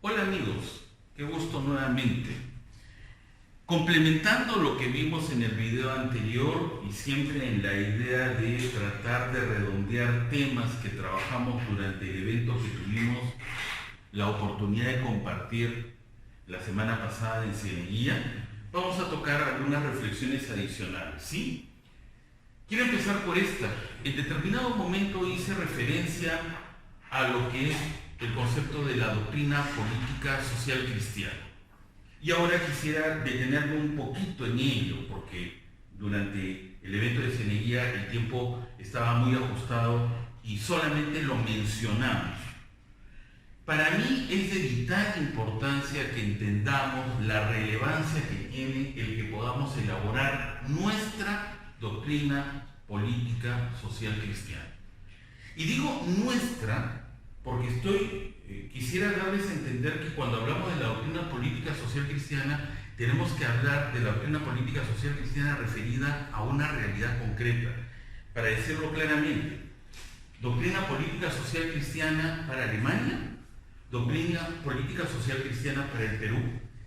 Hola amigos, qué gusto nuevamente. Complementando lo que vimos en el video anterior y siempre en la idea de tratar de redondear temas que trabajamos durante el evento que tuvimos la oportunidad de compartir la semana pasada en Cieneguía, vamos a tocar algunas reflexiones adicionales, ¿sí? Quiero empezar por esta. En determinado momento hice referencia a lo que es el concepto de la doctrina política social cristiana. Y ahora quisiera detenerme un poquito en ello, porque durante el evento de Cieneguía el tiempo estaba muy ajustado y solamente lo mencionamos. Para mí es de vital importancia que entendamos la relevancia que tiene el que podamos elaborar nuestra doctrina política social cristiana. Y digo nuestra porque quisiera darles a entender que cuando hablamos de la doctrina política social cristiana, tenemos que hablar de la doctrina política social cristiana referida a una realidad concreta. Para decirlo claramente, doctrina política social cristiana para Alemania, doctrina política social cristiana para el Perú.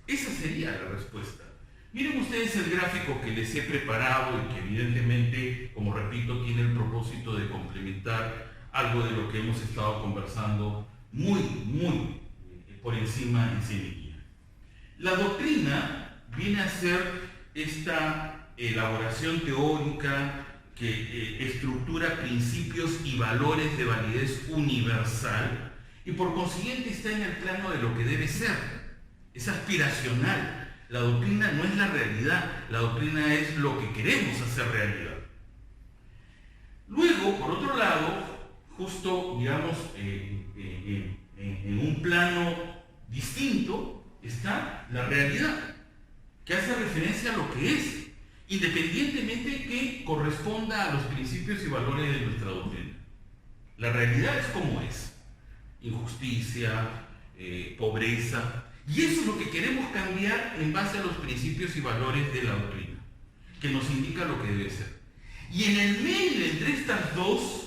Esa sería la respuesta. Miren ustedes el gráfico que les he preparado y que evidentemente, como repito, tiene el propósito de complementar algo de lo que hemos estado conversando muy por encima en Cieneguía. La doctrina viene a ser esta elaboración teórica que estructura principios y valores de validez universal y por consiguiente está en el plano de lo que debe ser. Es aspiracional. La doctrina no es la realidad, la doctrina es lo que queremos hacer realidad. Luego, por otro lado, justo, digamos, en un plano distinto está la realidad, que hace referencia a lo que es, independientemente que corresponda a los principios y valores de nuestra doctrina. La realidad es como es: injusticia, pobreza, y eso es lo que queremos cambiar en base a los principios y valores de la doctrina, que nos indica lo que debe ser. Y en el medio entre estas dos,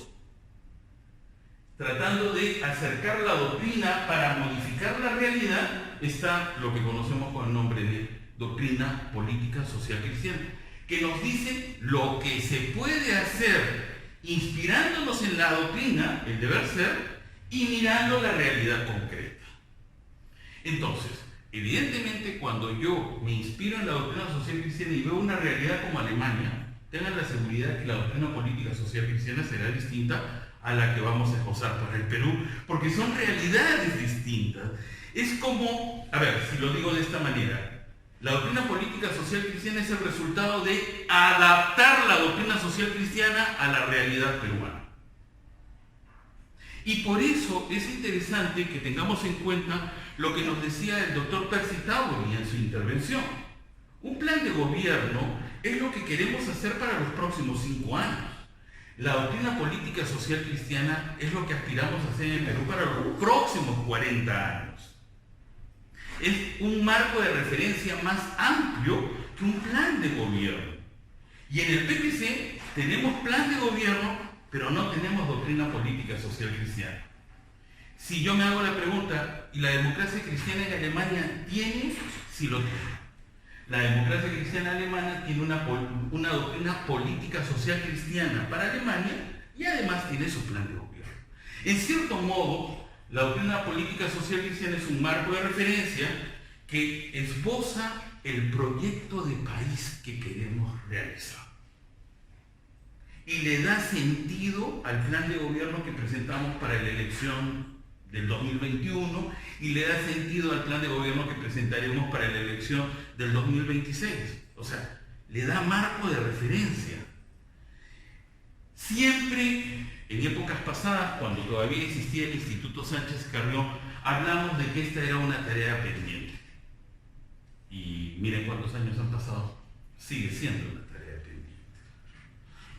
tratando de acercar la doctrina para modificar la realidad, está lo que conocemos con el nombre de doctrina política social cristiana, que nos dice lo que se puede hacer inspirándonos en la doctrina, el deber ser, y mirando la realidad concreta. Entonces, evidentemente, cuando yo me inspiro en la doctrina social cristiana y veo una realidad como Alemania, tengan la seguridad que la doctrina política social cristiana será distinta a la que vamos a esbozar para el Perú, porque son realidades distintas. Es como, a ver, si lo digo de esta manera, la doctrina política social cristiana es el resultado de adaptar la doctrina social cristiana a la realidad peruana. Y por eso es interesante que tengamos en cuenta lo que nos decía el doctor Percy Tawori en su intervención. Un plan de gobierno es lo que queremos hacer para los próximos 5 años. La doctrina política social cristiana es lo que aspiramos a hacer en Perú para los próximos 40 años. Es un marco de referencia más amplio que un plan de gobierno. Y en el PPC tenemos plan de gobierno, pero no tenemos doctrina política social cristiana. Si yo me hago la pregunta, ¿y la democracia cristiana en Alemania tiene? Sí lo tiene. La democracia cristiana alemana tiene una doctrina política social cristiana para Alemania y además tiene su plan de gobierno. En cierto modo, la doctrina política social cristiana es un marco de referencia que esboza el proyecto de país que queremos realizar. Y le da sentido al plan de gobierno que presentamos para la elección del 2021 y le da sentido al plan de gobierno que presentaremos para la elección del 2026. O sea, le da marco de referencia. Siempre, en épocas pasadas, cuando todavía existía el Instituto Sánchez Carrió, hablamos de que esta era una tarea pendiente. Y miren cuántos años han pasado. Sigue siendo una tarea pendiente.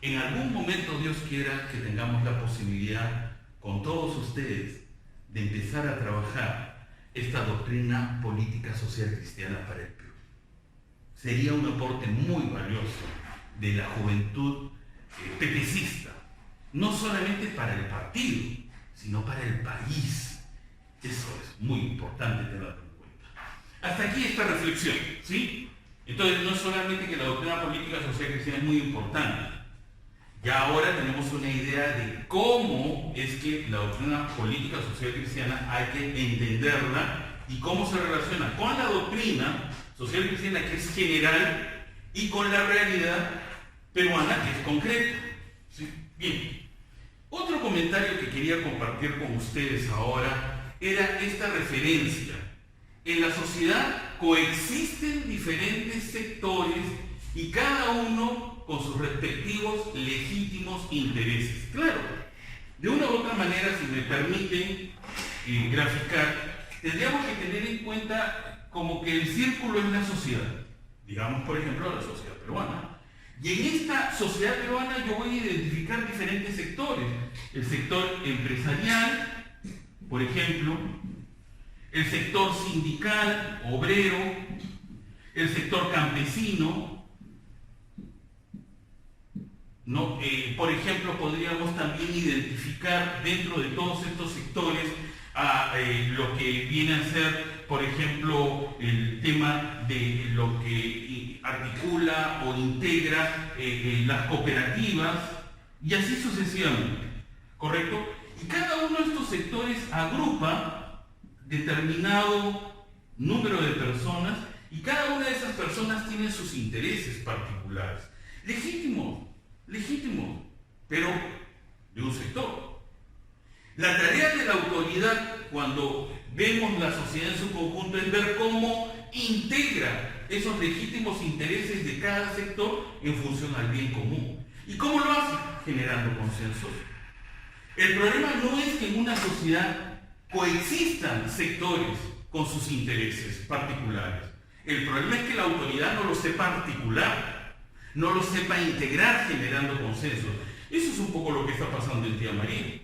En algún momento, Dios quiera, que tengamos la posibilidad, con todos ustedes, de empezar a trabajar esta doctrina política social cristiana para el Perú. Sería un aporte muy valioso de la juventud PPCista, no solamente para el partido, sino para el país. Eso es muy importante tenerlo en cuenta. Hasta aquí esta reflexión, ¿sí? Entonces, no es solamente que la doctrina política social cristiana es muy importante. Ya ahora tenemos una idea de cómo es que la doctrina política social cristiana hay que entenderla y cómo se relaciona con la doctrina social cristiana, que es general, y con la realidad peruana, que es concreta. ¿Sí? Bien. Otro comentario que quería compartir con ustedes ahora era esta referencia. En la sociedad coexisten diferentes sectores y cada uno con sus respectivos legítimos intereses. Claro, de una u otra manera, si me permiten graficar, tendríamos que tener en cuenta como que el círculo es la sociedad. Digamos, por ejemplo, la sociedad peruana. Y en esta sociedad peruana yo voy a identificar diferentes sectores. El sector empresarial, por ejemplo, el sector sindical, obrero, el sector campesino, ¿no? Por ejemplo, podríamos también identificar dentro de todos estos sectores lo que viene a ser, por ejemplo, el tema de lo que articula o integra las cooperativas y así sucesivamente, ¿correcto? Y cada uno de estos sectores agrupa determinado número de personas y cada una de esas personas tiene sus intereses particulares, legítimos, pero de un sector. La tarea de la autoridad, cuando vemos la sociedad en su conjunto, es ver cómo integra esos legítimos intereses de cada sector en función al bien común. ¿Y cómo lo hace? Generando consensos. El problema no es que en una sociedad coexistan sectores con sus intereses particulares. El problema es que la autoridad no lo sepa articular, no lo sepa integrar generando consensos. Eso es un poco lo que está pasando en Tía María.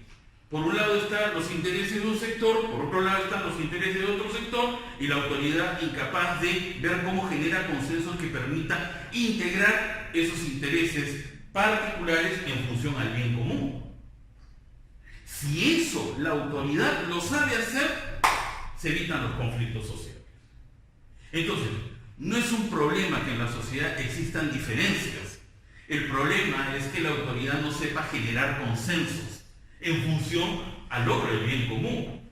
Por un lado están los intereses de un sector, por otro lado están los intereses de otro sector, y la autoridad incapaz de ver cómo genera consensos que permita integrar esos intereses particulares en función al bien común. Si eso la autoridad lo sabe hacer, se evitan los conflictos sociales. Entonces, no es un problema que en la sociedad existan diferencias. El problema es que la autoridad no sepa generar consensos en función al logro del bien común.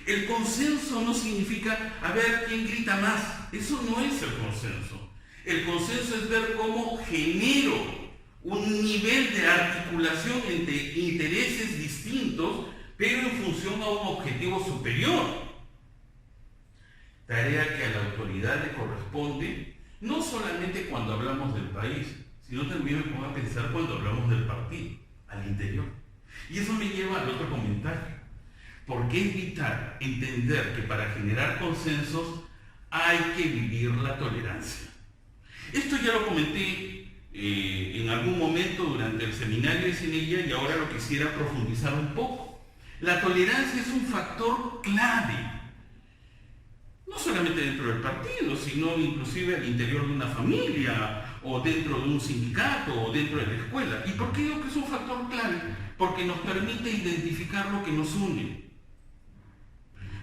El consenso no significa a ver quién grita más. Eso no es el consenso. El consenso es ver cómo genero un nivel de articulación entre intereses distintos, pero en función a un objetivo superior. Tarea que a la autoridad le corresponde, no solamente cuando hablamos del país, sino también me pongo a pensar cuando hablamos del partido, al interior. Y eso me lleva al otro comentario. Porque es vital entender que para generar consensos hay que vivir la tolerancia. Esto ya lo comenté en algún momento durante el seminario de Cinella y ahora lo quisiera profundizar un poco. La tolerancia es un factor clave, no solamente dentro del partido, sino inclusive al interior de una familia, o dentro de un sindicato, o dentro de la escuela. ¿Y por qué digo que es un factor clave? Porque nos permite identificar lo que nos une,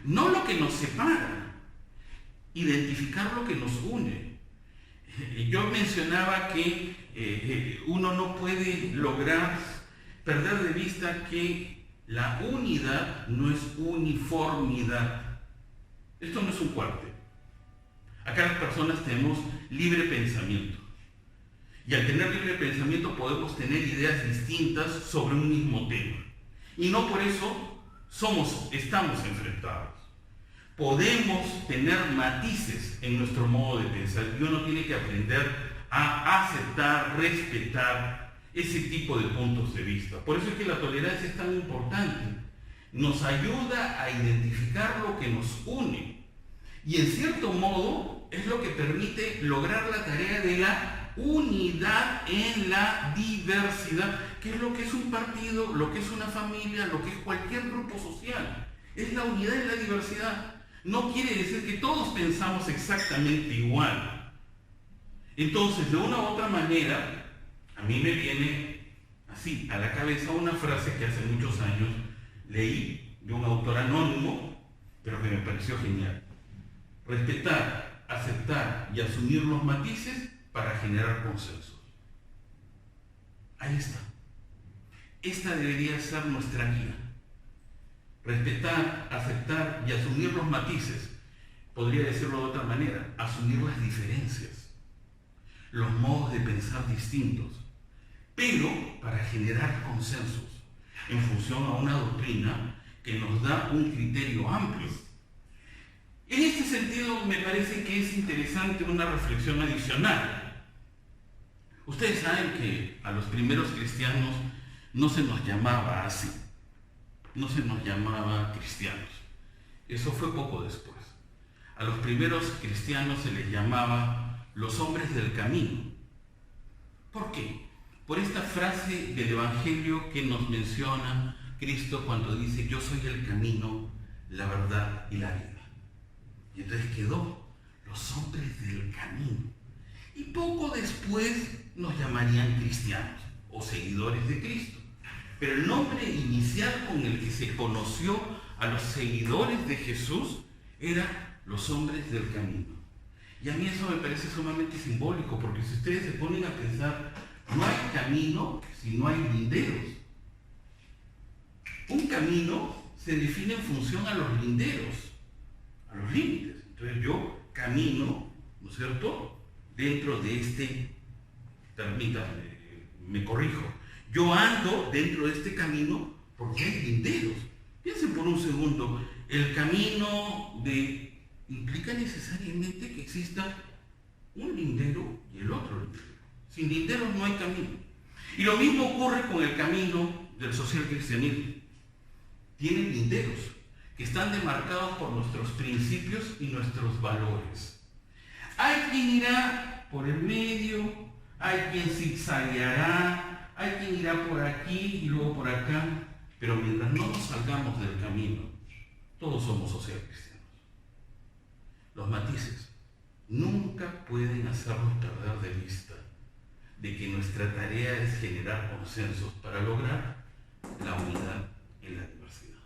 no lo que nos separa, identificar lo que nos une. Yo mencionaba que uno no puede lograr perder de vista que la unidad no es uniformidad. Esto no es un cuartel. Acá las personas tenemos libre pensamiento. Y al tener libre pensamiento podemos tener ideas distintas sobre un mismo tema. Y no por eso estamos enfrentados. Podemos tener matices en nuestro modo de pensar y uno tiene que aprender a aceptar, respetar ese tipo de puntos de vista. Por eso es que la tolerancia es tan importante. Nos ayuda a identificar lo que nos une. Y en cierto modo es lo que permite lograr la tarea de la unidad en la diversidad, que es lo que es un partido, lo que es una familia, lo que es cualquier grupo social. Es la unidad en la diversidad. No quiere decir que todos pensamos exactamente igual. Entonces, de una u otra manera, a mí me viene así a la cabeza una frase que hace muchos años leí de un autor anónimo pero que me pareció genial. Respetar, aceptar y asumir los matices para generar consensos. Ahí está. Esta debería ser nuestra guía. Respetar, aceptar y asumir los matices. Podría decirlo de otra manera, asumir las diferencias, los modos de pensar distintos, pero para generar consensos en función a una doctrina que nos da un criterio amplio. En este sentido, me parece que es interesante una reflexión adicional. Ustedes saben que a los primeros cristianos no se nos llamaba así, no se nos llamaba cristianos. Eso fue poco después. A los primeros cristianos se les llamaba los hombres del camino. ¿Por qué? Por esta frase del Evangelio que nos menciona Cristo cuando dice: yo soy el camino, la verdad y la vida. Y entonces quedó los hombres del camino. Y poco después nos llamarían cristianos o seguidores de Cristo. Pero el nombre inicial con el que se conoció a los seguidores de Jesús era los hombres del camino. Y a mí eso me parece sumamente simbólico, porque si ustedes se ponen a pensar, no hay camino si no hay linderos. Un camino se define en función a los linderos, a los límites. Entonces yo camino, ¿no es cierto?, dentro de este, permítanme, me corrijo, yo ando dentro de este camino porque hay linderos. Piensen por un segundo, el camino implica necesariamente que exista un lindero y el otro lindero. Sin linderos no hay camino. Y lo mismo ocurre con el camino del social cristianismo. Tiene linderos que están demarcados por nuestros principios y nuestros valores. Hay quien irá por el medio, hay quien zigzagueará, hay quien irá por aquí y luego por acá, pero mientras no nos salgamos del camino, todos somos social cristianos. Los matices nunca pueden hacernos perder de vista de que nuestra tarea es generar consensos para lograr la unidad en la diversidad.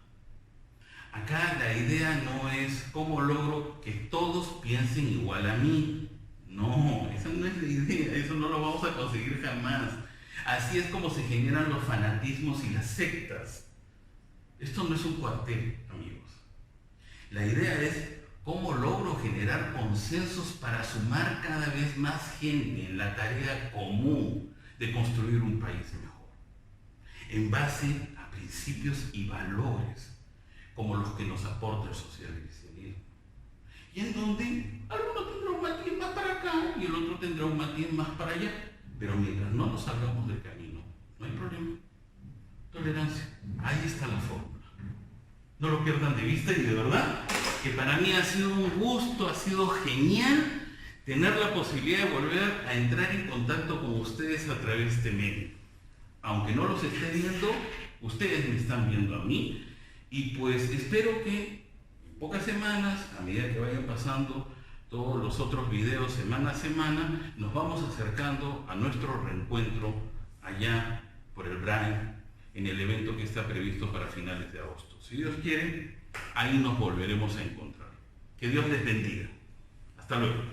Acá la idea no es cómo logro que todos piensen igual a mí. No, esa no es la idea, eso no lo vamos a conseguir jamás. Así es como se generan los fanatismos y las sectas. Esto no es un cuartel, amigos. La idea es cómo logro generar consensos para sumar cada vez más gente en la tarea común de construir un país mejor, en base a principios y valores como los que nos aporta el social cristianismo, y en donde alguno tendrá un matiz más para acá y el otro tendrá un matiz más para allá, pero mientras no nos salgamos del camino, no hay problema. Tolerancia, ahí está la fórmula. No lo pierdan de vista, y de verdad que para mí ha sido un gusto, ha sido genial tener la posibilidad de volver a entrar en contacto con ustedes a través de este medio. Aunque no los esté viendo, ustedes me están viendo a mí, y pues espero que en pocas semanas, a medida que vayan pasando todos los otros videos semana a semana, nos vamos acercando a nuestro reencuentro allá por el Brain, en el evento que está previsto para finales de agosto. Si Dios quiere, ahí nos volveremos a encontrar. Que Dios les bendiga. Hasta luego.